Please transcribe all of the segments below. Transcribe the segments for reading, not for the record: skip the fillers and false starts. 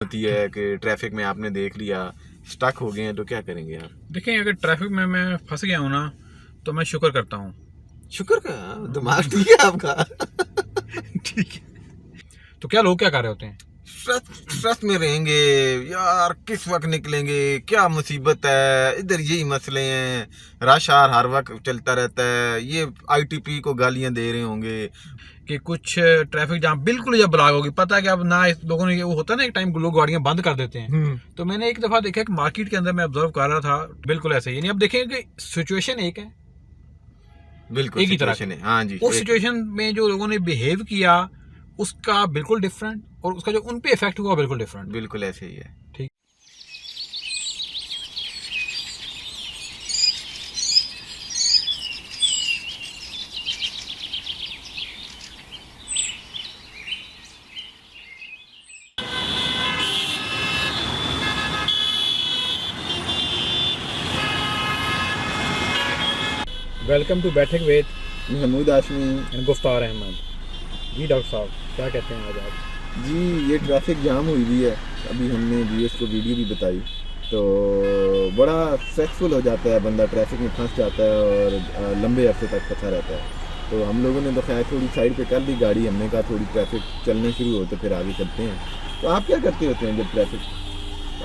होती है कि ट्रैफिक में आपने देख लिया, स्टक हो गए हैं, तो क्या करेंगे आप? देखें, अगर ट्रैफिक में मैं फंस गया हूँ ना, तो मैं शुक्र करता हूँ। शुक्र का दिमाग ठीक है आपका। ठीक है। तो क्या लोग क्या कर रहे होते हैं? स्ट्रेस में रहेंगे यार, किस वक्त निकलेंगे, क्या मुसीबत है, इधर यही मसले हैं, रश आर हर वक्त चलता रहता है, ये आईटीपी को गालियां दे रहे होंगे कि कुछ ट्रैफिक जाम बिल्कुल जब ब्लॉक होगी, पता है कि अब ना इस लोगों ने, वो होता है ना, एक टाइम लोग गाड़ियां बंद कर देते हैं। तो मैंने एक दफा देखा कि मार्केट के अंदर मैं ऑब्जर्व कर रहा था, बिल्कुल ऐसे ही नहीं। अब देखें कि सिचुएशन एक है, बिल्कुल एक ही तरह सिचुएशन है। हाँ जी, उस सिचुएशन में जो लोगों ने बिहेव किया उसका बिल्कुल डिफरेंट, और उसका जो उन पे इफेक्ट हुआ बिल्कुल डिफरेंट। बिल्कुल ऐसे ही है। ठीक। Welcome to Baithak with Mahmood Hashmi and Guftar Ahmad. जी डॉक्टर साहब, क्या कहते हैं आज आप? जी, ये ट्रैफिक जाम हुई हुई है। अभी हमने व्यूअर्स को वीडियो भी बताई, तो बड़ा स्ट्रेसफुल हो जाता है, बंदा ट्रैफिक में फंस जाता है और लंबे अरसे तक फंसा रहता है। तो हम लोगों ने तो खैर थोड़ी साइड पे कर दी गाड़ी, हमने कहा थोड़ी ट्रैफिक चलने शुरू हो तो फिर आगे चलते हैं। तो आप क्या करते होते हैं जब ट्रैफिक,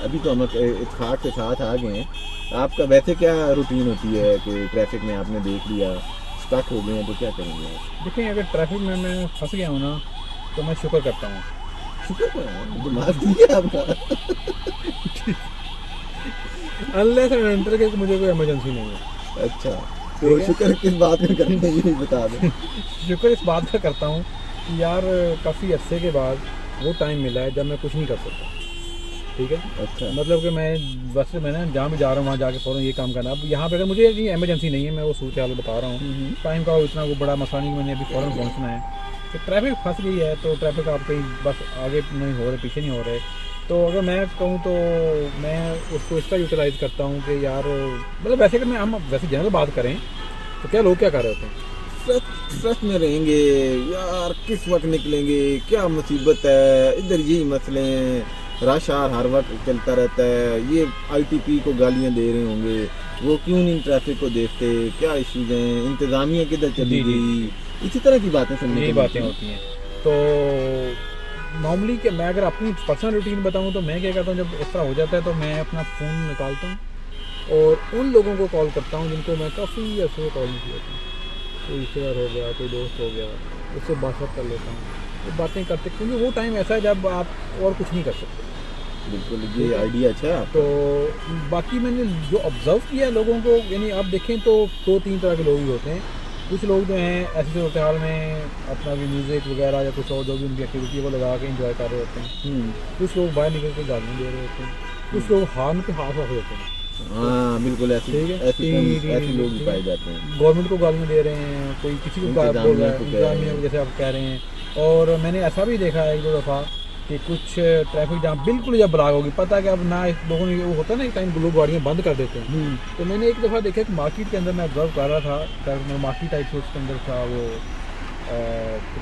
अभी तो हम इत्तेफाक के साथ आ गए हैं, आपका वैसे क्या रूटीन होती है कि ट्रैफिक में आपने देख लिया, स्टक हो गए हैं, तो क्या करेंगे आप? देखिए, अगर ट्रैफिक में मैं फंस गया हूँ ना, तो मैं शुक्र करता हूँ। शुक्र है, दिमाग ठीक है आपका। अनलेस एंड अनटिल के मुझे कोई इमरजेंसी नहीं है। अच्छा, तो शुक्र किस बात में करते हैं ये भी बता दें। शुक्र इस बात का करता हूँ कि यार काफ़ी अरसे के बाद वो टाइम मिला है जब मैं कुछ नहीं कर सकता। ठीक है। अच्छा, मतलब कि मैं ना जहाँ भी जा रहा हूँ वहाँ जाके फ़ौरन ये काम करना। अब यहाँ पे अगर मुझे ये इमरजेंसी नहीं है, मैं वो सूरत हाल बता रहा हूँ, टाइम का इतना वो बड़ा मसला नहीं कि मैंने अभी फ़ौरन पहुँचना है। तो ट्रैफिक फंस गई है, तो ट्रैफिक आप कहीं बस आगे नहीं हो रहे, पीछे नहीं हो रहे, तो अगर मैं कहूँ तो मैं उसको इसका यूटिलाइज़ करता हूँ कि यार, मतलब वैसे कि हम वैसे जनरल बात करें तो क्या लोग क्या कर रहे होते हैं? स्ट्रेस में रहेंगे यार, किस वक्त निकलेंगे, क्या मुसीबत है, इधर यही मसले हैं, रश आर हर वक्त चलता रहता है, ये आईटीपी को गालियां दे रहे होंगे, वो क्यों नहीं ट्रैफिक को देखते, क्या इश्यूज हैं, इंतजामिया किधर चली गई, इसी तरह की बातें सुनने यही को बातें होती हैं। तो नॉर्मली कि मैं अगर अपनी पर्सनल रूटीन बताऊं तो मैं क्या करता हूं, जब इस तरह हो जाता है तो मैं अपना फ़ोन निकालता हूं और उन लोगों को कॉल करता हूं जिनको मैं काफ़ी अर्से से कॉल नहीं किया था। कोई रिश्तेदार हो गया, कोई दोस्त हो गया, उससे बातचीत कर लेता हूँ, तो बातें करते, क्योंकि वो टाइम ऐसा है जब आप और कुछ नहीं कर सकते। बिल्कुल, ये आइडिया अच्छा है। तो बाकी मैंने जो ऑब्ज़र्व किया लोगों को, यानी आप देखें तो 2-3 तरह के लोग ही होते हैं। कुछ लोग जो हैं ऐसे सूरत हाल में अपना भी म्यूज़िक वगैरह या कुछ और जो भी उनकी एक्टिविटी है वो लगा के इंजॉय कर रहे होते हैं। कुछ लोग बाहर निकल के गालियाँ दे रहे होते हैं, कुछ लोग हार्म पे हाथ रख होते हैं। हाँ बिल्कुल, ऐसे ऐसे लोग भी पाए जाते हैं। गवर्नमेंट को गालियाँ दे रहे हैं, कोई किसी को बोल रहा है, इंतजामिया को जैसे आप कह रहे हैं। और मैंने ऐसा भी देखा है 1-2 दफ़ा कि कुछ ट्रैफिक जाम बिल्कुल जब ब्लॉक होगी, पता है कि अब ना इस लोगों ने, वो होता है ना, एक टाइम लोग गाड़ियाँ बंद कर देते हैं। तो मैंने एक दफ़ा देखा कि मार्केट के अंदर मैं ऑब्जर्व कर रहा था, मार्केट टाइप से उसके अंदर था वो,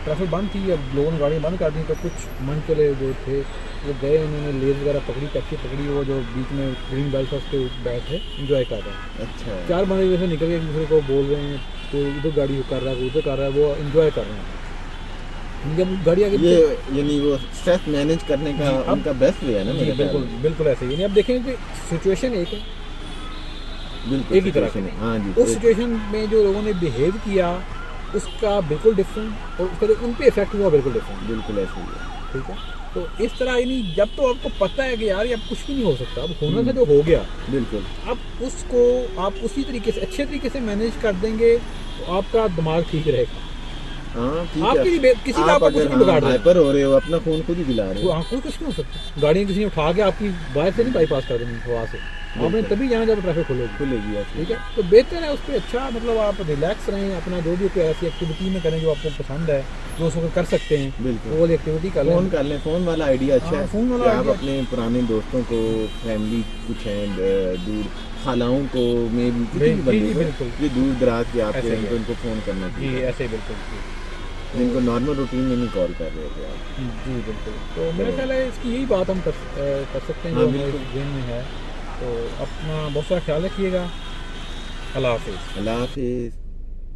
ट्रैफिक बंद थी, अब लोगों ने गाड़ियाँ बंद कर दी, तो कुछ मन चले जो थे वो गए, उन्होंने लेज वगैरह पकड़ी, टैक्सी पकड़ी, वो जो बीच में ग्रीन बेल्ट है उस पर बैठे इंजॉय कर रहे हैं। अच्छा, 4 बंदे जैसे निकल के एक दूसरे को बोल रहे हैं, तो इधर गाड़ी कर रहा है, वो उधर कर रहा है, वो इंजॉय कर रहे हैं। जब गाड़ी आगे ये यानी वो स्ट्रेस मैनेज करने का उनका बेस्ट वे है ना। जी बिल्कुल बिल्कुल ऐसे ही। नहीं, अब देखें कि सिचुएशन एक है, बिल्कुल एक ही तरह है। हाँ जी, उस सिचुएशन में जो लोगों ने बिहेव किया उसका बिल्कुल डिफरेंट, और उसका जो उन पे इफेक्ट हुआ बिल्कुल डिफरेंट। बिल्कुल ऐसे ही है। ठीक है। तो इस तरह, यानी जब तो आपको पता है कि यार ये अब कुछ भी नहीं हो सकता, अब होना था जो हो गया, बिल्कुल, अब उसको आप उसी तरीके से अच्छे तरीके से मैनेज कर देंगे तो आपका दिमाग ठीक रहेगा। हाँ ठीक आपकी है। किसी का आपका कुछ नहीं बिगाड़ रहा है, हाइपर हो रहे हो, अपना फोन खुद ही दिला रहे हो। कोई कुछ नहीं हो सकता। गाड़ियाँ किसी ने उठा के आपकी बाहर से नहीं बाईपास कर देंगी हवा से, आपने तभी जाना जब ट्रैफिक खुलेगी। ऐसे। ठीक है। तो बेहतर है उस पर, अच्छा मतलब आप रिलैक्स रहें, अपना जो भी कोई ऐसी एक्टिविटी में करें जो आपको पसंद है, जो उसको कर सकते हैं, बिल्कुल वो वाली एक्टिविटी कर लें। फोन कर लें, फोन वाला आइडिया अच्छा है। फ़ोन वाला कि आप आइडिया अपने पुराने दोस्तों को, फैमिली कुछ हैं दूर, खालाओं को, मे भी किसी भी बंदे को, बिल्कुल ये दूर दराज के आपके ऐसे ही हैं, तो है। उनको फ़ोन करना जी चाहिए। ऐसे ही बिल्कुल। जिनको नॉर्मल रूटीन में नहीं कॉल कर रहे थे आप। जी बिल्कुल। तो मेरा ख्याल है इसकी यही बात हम कर सकते हैं हाँ, जो हमारे बिल्कुल। गेम में है। तो अपना बहुत सारा ख्याल रखिएगा। अल्लाह हाफिज़। अल्लाह हाफिज़।